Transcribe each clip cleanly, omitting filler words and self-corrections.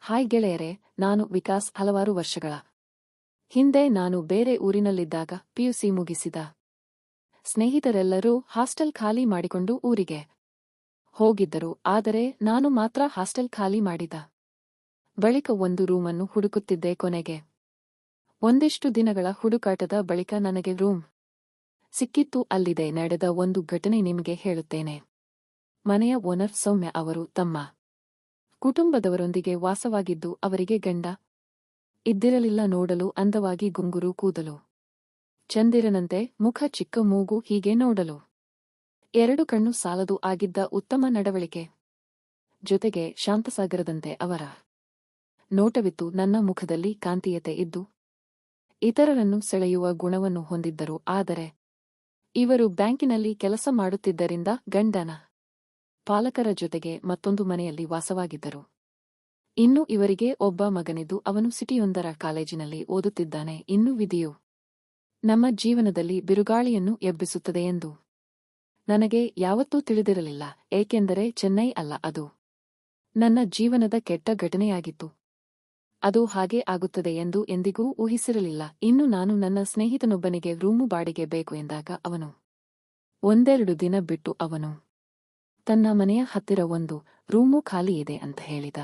Hi ಗೆಳೆಯರೆ, ನಾನು ವಿಕಾಸ್. ಹಲವಾರು ವರ್ಷಗಳ ಹಿಂದೆ ನಾನು ಬೇರೆ ಊರಿನಲ್ಲಿದ್ದಾಗ ಪಿಯುಸಿ ಮುಗಿಸಿದ ಸ್ನೇಹಿತರೆಲ್ಲರೂ ಹಾಸ್ಟೆಲ್ ಖಾಲಿ ಮಾಡಿಕೊಂಡು ಊರಿಗೆ ಹೋಗಿದ್ದರು. ಆದರೆ ನಾನು ಮಾತ್ರ ಹಾಸ್ಟೆಲ್ ಖಾಲಿ ಮಾಡಿದ ಬಳಿಕ ಒಂದು ರೂಮನ್ನು ಹುಡುಕುತ್ತಿದ್ದೆ. ಕೊನೆಗೆ ಒಂದಿಷ್ಟು ದಿನಗಳ ಹುಡುಕಾಟದ ಬಳಿಕ ನನಗೆ ರೂಮ್ ಸಿಕ್ಕಿತ್ತು. ಅಲ್ಲಿದೆ ನಡೆದ ಒಂದು ಘಟನೆ ನಿಮಗೆ ಹೇಳುತ್ತೇನೆ. ಮನೆಯ ಓನರ್ ಸೌಮ್ಯ ಅವರು ತಮ್ಮ ಕುಟುಂಬದವರೊಂದಿಗೆ ವಾಸವಾಗಿದ್ದು ಅವರಿಗೆ ಗಂಡ ಇದ್ದಿರಲಿಲ್ಲ. ನೋಡಲು ಅಂದವಾಗಿ ಗುಂಗುರು ಕೂದಲು, ಚಂದಿರನಂತೆ ಮುಖ, ಚಿಕ್ಕ ಮೂಗು, ಹೀಗೆ ನೋಡಲು ಎರಡು ಕಣ್ಣು ಸಾಲದು ಆಗಿದ್ದ ಉತ್ತಮ ನಡವಳಿಕೆ, ಜೊತೆಗೆ ಶಾಂತಸಾಗರದಂತೆ ಅವರ ನೋಟವಿತ್ತು. ನನ್ನ ಮುಖದಲ್ಲಿ ಕಾಂತೀಯತೆ ಇದ್ದು ಇತರರನ್ನು ಸೆಳೆಯುವ ಗುಣವನ್ನು ಹೊಂದಿದ್ದರು. ಆದರೆ ಇವರು ಬ್ಯಾಂಕಿನಲ್ಲಿ ಕೆಲಸ ಮಾಡುತ್ತಿದ್ದರಿಂದ ಗಂಡನ ಪಾಲಕರ ಜೊತೆಗೆ ಮತ್ತೊಂದು ಮನೆಯಲ್ಲಿ ವಾಸವಾಗಿದ್ದರು. ಇನ್ನು ಇವರಿಗೆ ಒಬ್ಬ ಮಗನಿದ್ದು ಅವನು ಸಿಟಿಯೊಂದರ ಕಾಲೇಜಿನಲ್ಲಿ ಓದುತ್ತಿದ್ದಾನೆ. ಇನ್ನು ವಿಧಿಯು ನಮ್ಮ ಜೀವನದಲ್ಲಿ ಬಿರುಗಾಳಿಯನ್ನು ಎಬ್ಬಿಸುತ್ತದೆ ಎಂದು ನನಗೆ ಯಾವತ್ತೂ ತಿಳಿದಿರಲಿಲ್ಲ. ಏಕೆಂದರೆ ಚೆನ್ನೈ ಅಲ್ಲ, ಅದು ನನ್ನ ಜೀವನದ ಕೆಟ್ಟ ಘಟನೆಯಾಗಿತ್ತು. ಅದು ಹಾಗೆ ಆಗುತ್ತದೆ ಎಂದು ಎಂದಿಗೂ ಊಹಿಸಿರಲಿಲ್ಲ. ಇನ್ನು ನಾನು ನನ್ನ ಸ್ನೇಹಿತನೊಬ್ಬನಿಗೆ ರೂಮು ಬಾಡಿಗೆ ಬೇಕು ಎಂದಾಗ ಅವನು ಒಂದೆರಡು ದಿನ ಬಿಟ್ಟು ಅವನು ತನ್ನ ಮನೆಯ ಹತ್ತಿರ ಒಂದು ರೂಮು ಖಾಲಿ ಇದೆ ಅಂತ ಹೇಳಿದ.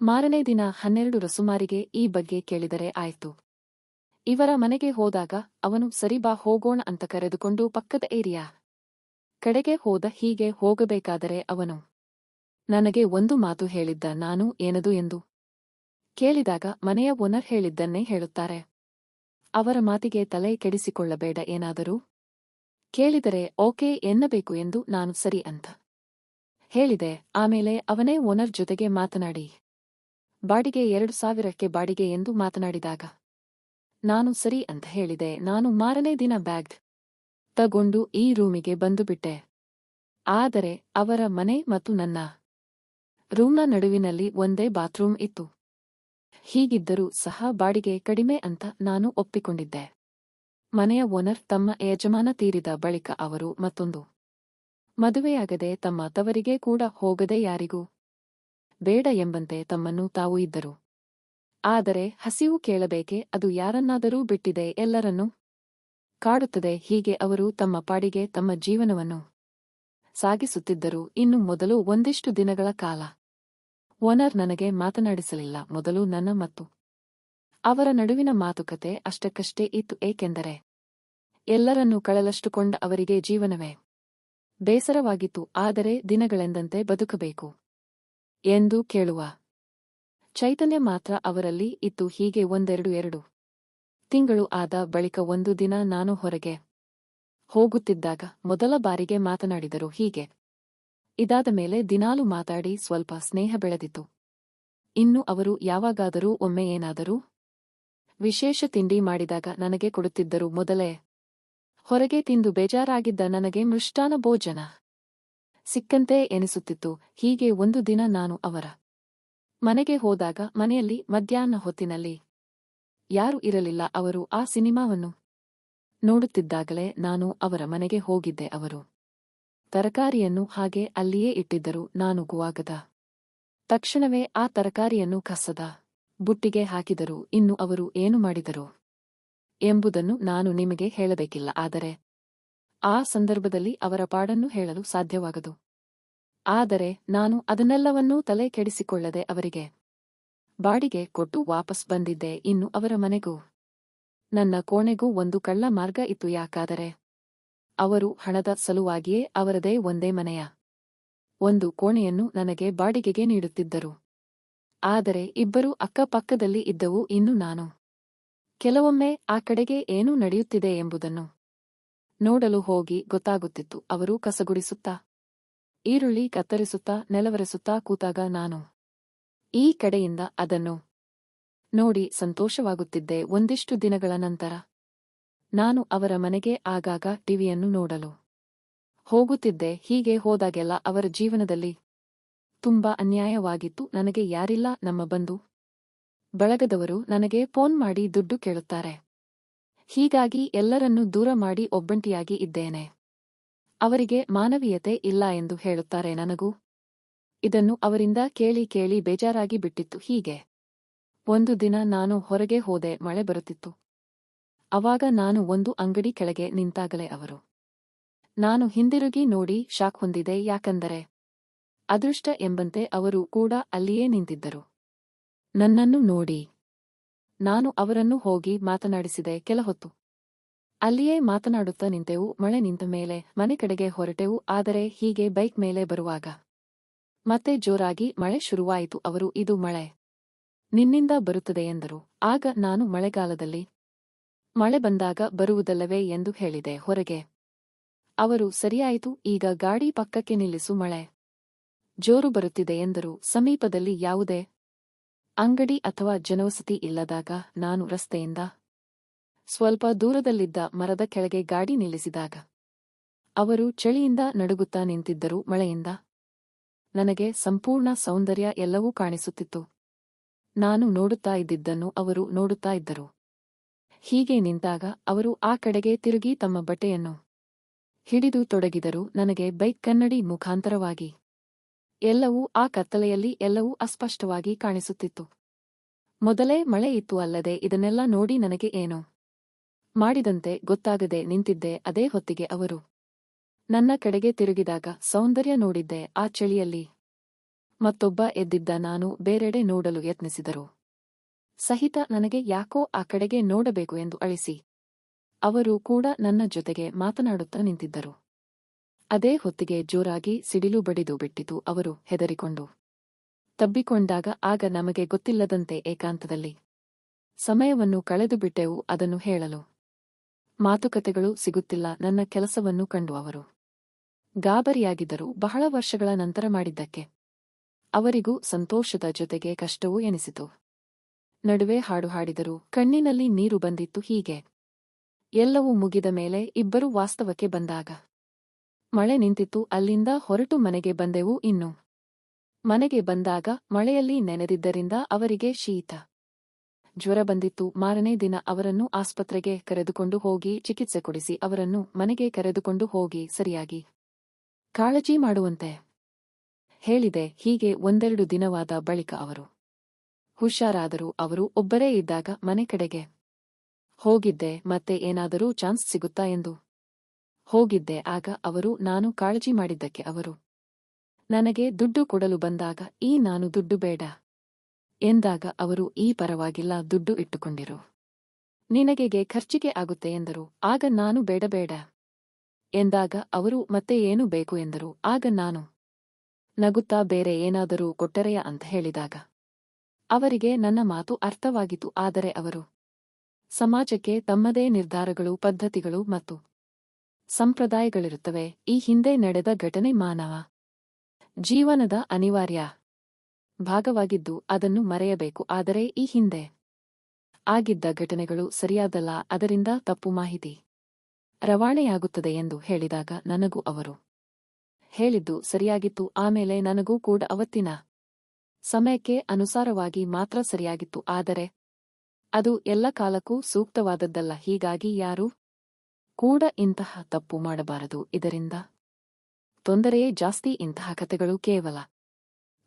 ಮಾರನೇ ದಿನ 12 ಸುಮಾರಿಗೆ ಈ ಬಗ್ಗೆ ಕೇಳಿದರೆ ಆಯ್ತು. ಇವರ ಮನೆಗೆ ಹೋದಾಗ ಅವನು ಸರಿ ಬಾ ಹೋಗೋಣ ಅಂತ ಕರೆದುಕೊಂಡು ಪಕ್ಕದ ಏರಿಯಾ ಕಡೆಗೆ ಹೋದ. ಹೀಗೆ ಹೋಗಬೇಕಾದರೆ ಅವನು ನನಗೆ ಒಂದು ಮಾತು ಹೇಳಿದ್ದ. ನಾನು ಏನದು ಎಂದು ಕೇಳಿದಾಗ ಮನೆಯ ಓನರ್ ಹೇಳಿದ್ದನ್ನೇ ಹೇಳುತ್ತಾರೆ. ಅವರ ಮಾತಿಗೆ ತಲೆ ಕೆಡಿಸಿಕೊಳ್ಳಬೇಡ, ಏನಾದರೂ ಕೇಳಿದರೆ ಓಕೆ ಎನ್ನಬೇಕು ಎಂದು ನಾನು ಸರಿ ಅಂತ ಹೇಳಿದೆ. ಆಮೇಲೆ ಅವನೇ ಓನರ್ ಜೊತೆಗೆ ಮಾತನಾಡಿ ಬಾಡಿಗೆ 2000ಕ್ಕೆ ಬಾಡಿಗೆ ಎಂದು ಮಾತನಾಡಿದಾಗ ನಾನು ಸರಿ ಅಂತ ಹೇಳಿದೆ. ನಾನು ಮಾರನೇ ದಿನ ಬ್ಯಾಗ್ ತಗೊಂಡು ಈ ರೂಮಿಗೆ ಬಂದುಬಿಟ್ಟೆ. ಆದರೆ ಅವರ ಮನೆ ಮತ್ತು ನನ್ನ ರೂಮ್ನ ನಡುವಿನಲ್ಲಿ ಒಂದೇ ಬಾತ್ರೂಮ್ ಇತ್ತು. ಹೀಗಿದ್ದರೂ ಸಹ ಬಾಡಿಗೆ ಕಡಿಮೆ ಅಂತ ನಾನು ಒಪ್ಪಿಕೊಂಡಿದ್ದೆ. ಮನೆಯ ಓನರ್ ತಮ್ಮ ಯಜಮಾನ ತೀರಿದ ಬಳಿಕ ಅವರು ಮತ್ತೊಂದು ಮದುವೆಯಾಗದೆ ತಮ್ಮ ತವರಿಗೆ ಕೂಡ ಹೋಗದೆ ಯಾರಿಗೂ ಬೇಡ ಎಂಬಂತೆ ತಮ್ಮನ್ನು ತಾವು ಇದ್ದರು. ಆದರೆ ಹಸಿವು ಕೇಳಬೇಕೆ, ಅದು ಯಾರನ್ನಾದರೂ ಬಿಟ್ಟಿದೆ, ಎಲ್ಲರನ್ನೂ ಕಾಡುತ್ತದೆ. ಹೀಗೆ ಅವರು ತಮ್ಮ ಪಾಡಿಗೆ ತಮ್ಮ ಜೀವನವನ್ನು ಸಾಗಿಸುತ್ತಿದ್ದರು. ಇನ್ನು ಮೊದಲು ಒಂದಿಷ್ಟು ದಿನಗಳ ಕಾಲ ಓನರ್ ನನಗೆ ಮಾತನಾಡಿಸಲಿಲ್ಲ. ಮೊದಲು ನನ್ನ ಮತ್ತು ಅವರ ನಡುವಿನ ಮಾತುಕತೆ ಅಷ್ಟಕ್ಕಷ್ಟೇ ಇತ್ತು. ಏಕೆಂದರೆ ಎಲ್ಲರನ್ನೂ ಕಳಲಷ್ಟುಕೊಂಡ ಅವರಿಗೆ ಜೀವನವೇ ಬೇಸರವಾಗಿತ್ತು. ಆದರೆ ದಿನಗಳೆಂದಂತೆ ಬದುಕಬೇಕು ಎಂದು ಕೇಳುವ ಚೈತನ್ಯ ಮಾತ್ರ ಅವರಲ್ಲಿ ಇತ್ತು. ಹೀಗೆ ಎರಡು ತಿಂಗಳು ಆದ ಬಳಿಕ ಒಂದು ದಿನ ನಾನು ಹೊರಗೆ ಹೋಗುತ್ತಿದ್ದಾಗ ಮೊದಲ ಬಾರಿಗೆ ಮಾತನಾಡಿದರು. ಹೀಗೆ ಇದಾದ ಮೇಲೆ ದಿನಾಲು ಮಾತಾಡಿ ಸ್ವಲ್ಪ ಸ್ನೇಹ ಬೆಳೆದಿತು. ಇನ್ನು ಅವರು ಯಾವಾಗಾದರೂ ಒಮ್ಮೆ ಏನಾದರೂ ವಿಶೇಷ ತಿಂಡಿ ಮಾಡಿದಾಗ ನನಗೆ ಕೊಡುತ್ತಿದ್ದರು. ಮೊದಲೇ ಹೊರಗೆ ತಿಂದು ಬೇಜಾರಾಗಿದ್ದ ನನಗೆ ಮೃಷ್ಟಾನ್ನ ಭೋಜನ ಸಿಕ್ಕಂತೆ ಎನಿಸುತ್ತಿತ್ತು. ಹೀಗೆ ಒಂದು ದಿನ ನಾನು ಅವರ ಮನೆಗೆ ಹೋದಾಗ ಮನೆಯಲ್ಲಿ ಮಧ್ಯಾಹ್ನ ಹೊತ್ತಿನಲ್ಲಿ ಯಾರೂ ಇರಲಿಲ್ಲ. ಅವರು ಆ ಸಿನಿಮಾವನ್ನು ನೋಡುತ್ತಿದ್ದಾಗಲೇ ನಾನು ಅವರ ಮನೆಗೆ ಹೋಗಿದ್ದೆ. ಅವರು ತರಕಾರಿಯನ್ನು ಹಾಗೆ ಅಲ್ಲಿಯೇ ಇಟ್ಟಿದ್ದರು. ನಾನು ಗುವಾಗದ ತಕ್ಷಣವೇ ಆ ತರಕಾರಿಯನ್ನು ಕಸದ ಬುಟ್ಟಿಗೆ ಹಾಕಿದರು. ಇನ್ನು ಅವರು ಏನು ಮಾಡಿದರು ಎಂಬುದನ್ನು ನಾನು ನಿಮಗೆ ಹೇಳಬೇಕಿಲ್ಲ. ಆದರೆ ಆ ಸಂದರ್ಭದಲ್ಲಿ ಅವರ ಪಾಡನ್ನು ಹೇಳಲು ಸಾಧ್ಯವಾಗದು. ಆದರೆ ನಾನು ಅದನ್ನೆಲ್ಲವನ್ನೂ ತಲೆ ಕೆಡಿಸಿಕೊಳ್ಳದೆ ಅವರಿಗೆ ಬಾಡಿಗೆ ಕೊಟ್ಟು ವಾಪಸ್ ಬಂದಿದ್ದೆ. ಇನ್ನು ಅವರ ಮನೆಗೂ ನನ್ನ ಕೋಣೆಗೂ ಒಂದು ಕಳ್ಳ ಮಾರ್ಗ ಇತ್ತು. ಯಾಕಾದರೆ ಅವರು ಹಣದ ಸಲುವಾಗಿಯೇ ಅವರದೇ ಒಂದೇ ಮನೆಯ ಒಂದು ಕೋಣೆಯನ್ನು ನನಗೆ ಬಾಡಿಗೆಗೆ ನೀಡುತ್ತಿದ್ದರು. ಆದರೆ ಇಬ್ಬರು ಅಕ್ಕಪಕ್ಕದಲ್ಲಿ ಇದ್ದವು. ಇನ್ನು ನಾನು ಕೆಲವೊಮ್ಮೆ ಆ ಕಡೆಗೆ ಏನು ನಡೆಯುತ್ತಿದೆ ಎಂಬುದನ್ನು ನೋಡಲು ಹೋಗಿ ಗೊತ್ತಾಗುತ್ತಿತ್ತು. ಅವರು ಕಸಗುಡಿಸುತ್ತಾ, ಈರುಳ್ಳಿ ಕತ್ತರಿಸುತ್ತಾ, ನೆಲವರೆಸುತ್ತಾ ಕೂತಾಗ ನಾನು ಈ ಕಡೆಯಿಂದ ಅದನ್ನು ನೋಡಿ ಸಂತೋಷವಾಗುತ್ತಿದ್ದೆ. ಒಂದಿಷ್ಟು ದಿನಗಳ ನಂತರ ನಾನು ಅವರ ಮನೆಗೆ ಆಗಾಗ ಟಿವಿಯನ್ನು ನೋಡಲು ಹೋಗುತ್ತಿದ್ದೆ. ಹೀಗೆ ಹೋದಾಗೆಲ್ಲ ಅವರ ಜೀವನದಲ್ಲಿ ತುಂಬಾ ಅನ್ಯಾಯವಾಗಿತ್ತು. ನನಗೆ ಯಾರಿಲ್ಲ. ನಮ್ಮ ಬಂಧು ಬಳಗದವರು ನನಗೆ ಫೋನ್ ಮಾಡಿ ದುಡ್ಡು ಕೇಳುತ್ತಾರೆ. ಹೀಗಾಗಿ ಎಲ್ಲರನ್ನೂ ದೂರ ಮಾಡಿ ಒಬ್ಬಂಟಿಯಾಗಿ ಇದ್ದೇನೆ. ಅವರಿಗೆ ಮಾನವೀಯತೆ ಇಲ್ಲ ಎಂದು ಹೇಳುತ್ತಾರೆ. ನನಗೂ ಇದನ್ನು ಅವರಿಂದ ಕೇಳಿ ಕೇಳಿ ಬೇಜಾರಾಗಿ ಬಿಟ್ಟಿತ್ತು. ಹೀಗೆ ಒಂದು ದಿನ ನಾನು ಹೊರಗೆ ಹೋದೆ. ಮಳೆ ಬರುತ್ತಿತ್ತು. ಅವಾಗ ನಾನು ಒಂದು ಅಂಗಡಿ ಕೆಳಗೆ ನಿಂತಾಗಲೇ ಅವರು ನಾನು ಹಿಂದಿರುಗಿ ನೋಡಿ ಶಾಕ್ ಹೊಂದಿದೆ. ಯಾಕಂದರೆ ಅದೃಷ್ಟ ಎಂಬಂತೆ ಅವರು ಕೂಡ ಅಲ್ಲಿಯೇ ನಿಂತಿದ್ದರು. ನನ್ನನ್ನು ನೋಡಿ ನಾನು ಅವರನ್ನು ಹೋಗಿ ಮಾತನಾಡಿಸಿದೆ. ಕೆಲ ಹೊತ್ತು ಅಲ್ಲಿಯೇ ಮಾತನಾಡುತ್ತಾ ನಿಂತೆವು. ಮಳೆ ನಿಂತ ಮೇಲೆ ಮನೆ ಕಡೆಗೆ ಹೊರಟೆವು. ಆದರೆ ಹೀಗೆ ಬೈಕ್ ಮೇಲೆ ಬರುವಾಗ ಮತ್ತೆ ಜೋರಾಗಿ ಮಳೆ ಶುರುವಾಯಿತು. ಅವರು ಇದು ಮಳೆ ನಿನ್ನಿಂದ ಬರುತ್ತದೆ ಎಂದರು. ಆಗ ನಾನು ಮಳೆಗಾಲದಲ್ಲಿ ಮಳೆ ಬಂದಾಗ ಬರುವುದಲ್ಲವೇ ಎಂದು ಹೇಳಿದೆ. ಹೊರಗೆ ಅವರು ಸರಿಯಾಯಿತು, ಈಗ ಗಾಡಿ ಪಕ್ಕಕ್ಕೆ ನಿಲ್ಲಿಸು, ಮಳೆ ಜೋರು ಬರುತ್ತಿದೆ ಎಂದರು. ಸಮೀಪದಲ್ಲಿ ಯಾವುದೇ ಅಂಗಡಿ ಅಥವಾ ಜನವಸತಿ ಇಲ್ಲದಾಗ ನಾನು ರಸ್ತೆಯಿಂದ ಸ್ವಲ್ಪ ದೂರದಲ್ಲಿದ್ದ ಮರದ ಕೆಳಗೆ ಗಾಡಿ ನಿಲ್ಲಿಸಿದಾಗ ಅವರು ಚಳಿಯಿಂದ ನಡುಗುತ್ತಾ ನಿಂತಿದ್ದರು. ಮಳೆಯಿಂದ ನನಗೆ ಸಂಪೂರ್ಣ ಸೌಂದರ್ಯ ಎಲ್ಲವೂ ಕಾಣಿಸುತ್ತಿತ್ತು. ನಾನು ನೋಡುತ್ತಾ ಇದ್ದಿದ್ದನ್ನು ಅವರು ನೋಡುತ್ತಾ ಇದ್ದರು. ಹೀಗೆ ನಿಂತಾಗ ಅವರು ಆ ಕಡೆಗೆ ತಿರುಗಿ ತಮ್ಮ ಬಟ್ಟೆಯನ್ನು ಹಿಡಿದು ತೊಡಗಿದರು. ನನಗೆ ಬೈಕ್ ಕನ್ನಡಿ ಮುಖಾಂತರವಾಗಿ ಎಲ್ಲವೂ ಆ ಕತ್ತಲೆಯಲ್ಲಿ ಎಲ್ಲವೂ ಅಸ್ಪಷ್ಟವಾಗಿ ಕಾಣಿಸುತ್ತಿತ್ತು. ಮೊದಲೇ ಮಳೆ ಇತ್ತು ಅಲ್ಲದೆ ಇದನ್ನೆಲ್ಲ ನೋಡಿ ನನಗೆ ಏನೋ ಮಾಡಿದಂತೆ ಗೊತ್ತಾಗದೆ ನಿಂತಿದ್ದೆ. ಅದೇ ಹೊತ್ತಿಗೆ ಅವರು ನನ್ನ ಕಡೆಗೆ ತಿರುಗಿದಾಗ ಸೌಂದರ್ಯ ನೋಡಿದ್ದೆ. ಆ ಚಳಿಯಲ್ಲಿ ಮತ್ತೊಬ್ಬ ಎದ್ದಿದ್ದ. ನಾನು ಬೇರೆಡೆ ನೋಡಲು ಯತ್ನಿಸಿದರು ಸಹಿತ ನನಗೆ ಯಾಕೋ ಆ ಕಡೆಗೆ ನೋಡಬೇಕು ಎಂದು ಅಳಿಸಿ ಅವರು ಕೂಡ ನನ್ನ ಜೊತೆಗೆ ಮಾತನಾಡುತ್ತಾ ನಿಂತಿದ್ದರು. ಅದೇ ಹೊತ್ತಿಗೆ ಜೋರಾಗಿ ಸಿಡಿಲು ಬಡಿದು ಬಿಟ್ಟಿತು. ಅವರು ಹೆದರಿಕೊಂಡು ತಬ್ಬಿಕೊಂಡಾಗ ಆಗ ನಮಗೆ ಗೊತ್ತಿಲ್ಲದಂತೆ ಏಕಾಂತದಲ್ಲಿ ಸಮಯವನ್ನು ಕಳೆದು ಬಿಟ್ಟೆವು. ಅದನ್ನು ಹೇಳಲು ಮಾತುಕತೆಗಳು ಸಿಗುತ್ತಿಲ್ಲ. ನನ್ನ ಕೆಲಸವನ್ನು ಕಂಡು ಅವರು ಗಾಬರಿಯಾಗಿದ್ದರು. ಬಹಳ ವರ್ಷಗಳ ನಂತರ ಮಾಡಿದ್ದಕ್ಕೆ ಅವರಿಗೂ ಸಂತೋಷದ ಜೊತೆಗೆ ಕಷ್ಟವೂ ಎನಿಸಿತು. ನಡುವೆ ಹಾಡು ಹಾಡಿದರು. ಕಣ್ಣಿನಲ್ಲಿ ನೀರು ಬಂದಿತ್ತು. ಹೀಗೆ ಎಲ್ಲವೂ ಮುಗಿದ ಮೇಲೆ ಇಬ್ಬರು ವಾಸ್ತವಕ್ಕೆ ಬಂದಾಗ ಮಳೆ ನಿಂತಿತ್ತು. ಅಲ್ಲಿಂದ ಹೊರಟು ಮನೆಗೆ ಬಂದೆವು. ಇನ್ನು ಮನೆಗೆ ಬಂದಾಗ ಮಳೆಯಲ್ಲಿ ನೆನೆದಿದ್ದರಿಂದ ಅವರಿಗೆ ಶೀತ ಜ್ವರ ಬಂದಿತ್ತು. ಮಾರನೇ ದಿನ ಅವರನ್ನು ಆಸ್ಪತ್ರೆಗೆ ಕರೆದುಕೊಂಡು ಹೋಗಿ ಚಿಕಿತ್ಸೆ ಕೊಡಿಸಿ ಅವರನ್ನು ಮನೆಗೆ ಕರೆದುಕೊಂಡು ಹೋಗಿ ಸರಿಯಾಗಿ ಕಾಳಜಿ ಮಾಡುವಂತೆ ಹೇಳಿದೆ. ಹೀಗೆ ಒಂದೆರಡು ದಿನವಾದ ಬಳಿಕ ಅವರು ಹುಷಾರಾದರು. ಅವರು ಒಬ್ಬರೇ ಇದ್ದಾಗ ಮನೆ ಕಡೆಗೆ ಹೋಗಿದ್ದೆ. ಮತ್ತೆ ಏನಾದರೂ ಚಾನ್ಸ್ ಸಿಗುತ್ತಾ ಎಂದು ಹೋಗಿದ್ದೆ. ಆಗ ಅವರು ನಾನು ಕಾಳಜಿ ಮಾಡಿದ್ದಕ್ಕೆ ಅವರು ನನಗೆ ದುಡ್ಡು ಕೊಡಲು ಬಂದಾಗ ನಾನು ದುಡ್ಡು ಬೇಡ ಎಂದಾಗ ಅವರು ಪರವಾಗಿಲ್ಲ, ದುಡ್ಡು ಇಟ್ಟುಕೊಂಡಿರು, ನಿನಗೆಗೆ ಖರ್ಚಿಗೆ ಆಗುತ್ತೆ ಎಂದರು. ಆಗ ನಾನು ಬೇಡ ಬೇಡ ಎಂದಾಗ ಅವರು ಮತ್ತೆ ಏನು ಬೇಕು ಎಂದರು. ಆಗ ನಾನು ನಗುತ್ತಾ ಬೇರೆ ಏನಾದರೂ ಕೊಟ್ಟರೆಯಾ ಅಂತ ಹೇಳಿದಾಗ ಅವರಿಗೆ ನನ್ನ ಮಾತು ಅರ್ಥವಾಗಿತ್ತು. ಆದರೆ ಅವರು ಸಮಾಜಕ್ಕೆ ತಮ್ಮದೇ ನಿರ್ಧಾರಗಳು, ಪದ್ಧತಿಗಳು ಮತ್ತು ಸಂಪ್ರದಾಯಗಳಿರುತ್ತವೆ. ಈ ಹಿಂದೆ ನಡೆದ ಘಟನೆ ಮಾನವ ಜೀವನದ ಅನಿವಾರ್ಯ ಭಾಗವಾಗಿದ್ದು ಅದನ್ನು ಮರೆಯಬೇಕು. ಆದರೆ ಈ ಹಿಂದೆ ಆಗಿದ್ದ ಘಟನೆಗಳು ಸರಿಯಾದಲ್ಲ, ಅದರಿಂದ ತಪ್ಪು ಮಾಹಿತಿ ರವಾನೆಯಾಗುತ್ತದೆ ಎಂದು ಹೇಳಿದಾಗ ನನಗೂ ಅವರು ಹೇಳಿದ್ದು ಸರಿಯಾಗಿತ್ತು. ಆಮೇಲೆ ನನಗೂ ಕೂಡ ಅವತ್ತಿನ ಸಮಯಕ್ಕೆ ಅನುಸಾರವಾಗಿ ಮಾತ್ರ ಸರಿಯಾಗಿತ್ತು. ಆದರೆ ಅದು ಎಲ್ಲ ಕಾಲಕ್ಕೂ ಸೂಕ್ತವಾದದ್ದಲ್ಲ. ಹೀಗಾಗಿ ಯಾರೂ ಕೂಡ ಇಂತಹ ತಪ್ಪು ಮಾಡಬಾರದು. ಇದರಿಂದ ತೊಂದರೆಯೇ ಜಾಸ್ತಿ. ಇಂತಹ ಕಥೆಗಳು ಕೇವಲ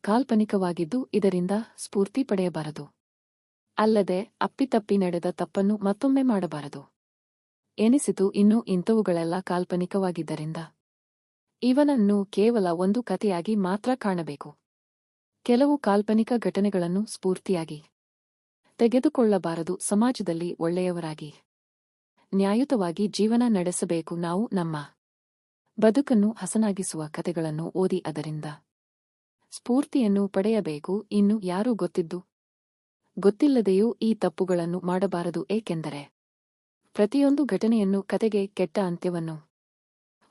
ಕಾಲ್ಪನಿಕವಾಗಿದ್ದು ಇದರಿಂದ ಸ್ಫೂರ್ತಿ ಪಡೆಯಬಾರದು. ಅಲ್ಲದೆ ಅಪ್ಪಿತಪ್ಪಿ ನಡೆದ ತಪ್ಪನ್ನು ಮತ್ತೊಮ್ಮೆ ಮಾಡಬಾರದು ಎನಿಸಿತು. ಇನ್ನು ಇಂಥವುಗಳೆಲ್ಲ ಕಾಲ್ಪನಿಕವಾಗಿದ್ದರಿಂದ ಇವನನ್ನು ಕೇವಲ ಒಂದು ಕಥೆಯಾಗಿ ಮಾತ್ರ ಕಾಣಬೇಕು. ಕೆಲವು ಕಾಲ್ಪನಿಕ ಘಟನೆಗಳನ್ನು ಸ್ಫೂರ್ತಿಯಾಗಿ ತೆಗೆದುಕೊಳ್ಳಬಾರದು. ಸಮಾಜದಲ್ಲಿ ಒಳ್ಳೆಯವರಾಗಿ ನ್ಯಾಯಯುತವಾಗಿ ಜೀವನ ನಡೆಸಬೇಕು. ನಾವು ನಮ್ಮ ಬದುಕನ್ನು ಹಸನಾಗಿಸುವ ಕಥೆಗಳನ್ನು ಓದಿ ಅದರಿಂದ ಸ್ಫೂರ್ತಿಯನ್ನು ಪಡೆಯಬೇಕು. ಇನ್ನು ಯಾರೂ ಗೊತ್ತಿದ್ದು ಗೊತ್ತಿಲ್ಲದೆಯೂ ಈ ತಪ್ಪುಗಳನ್ನು ಮಾಡಬಾರದು. ಏಕೆಂದರೆ ಪ್ರತಿಯೊಂದು ಘಟನೆಯನ್ನು ಕತೆಗೆ ಕೆಟ್ಟ ಅಂತ್ಯವನ್ನು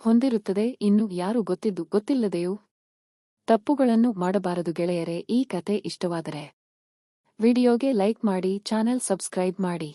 ಹೊಂದಿರುತ್ತದೆ. ಇನ್ನು ಯಾರು ಗೊತ್ತಿದ್ದು ಗೊತ್ತಿಲ್ಲದೆಯೂ ತಪ್ಪುಗಳನ್ನು ಮಾಡಬಾರದು. ಗೆಳೆಯರೇ, ಈ ಕತೆ ಇಷ್ಟವಾದರೆ ವಿಡಿಯೋಗೆ ಲೈಕ್ ಮಾಡಿ, ಚಾನೆಲ್ ಸಬ್ಸ್ಕ್ರೈಬ್ ಮಾಡಿ.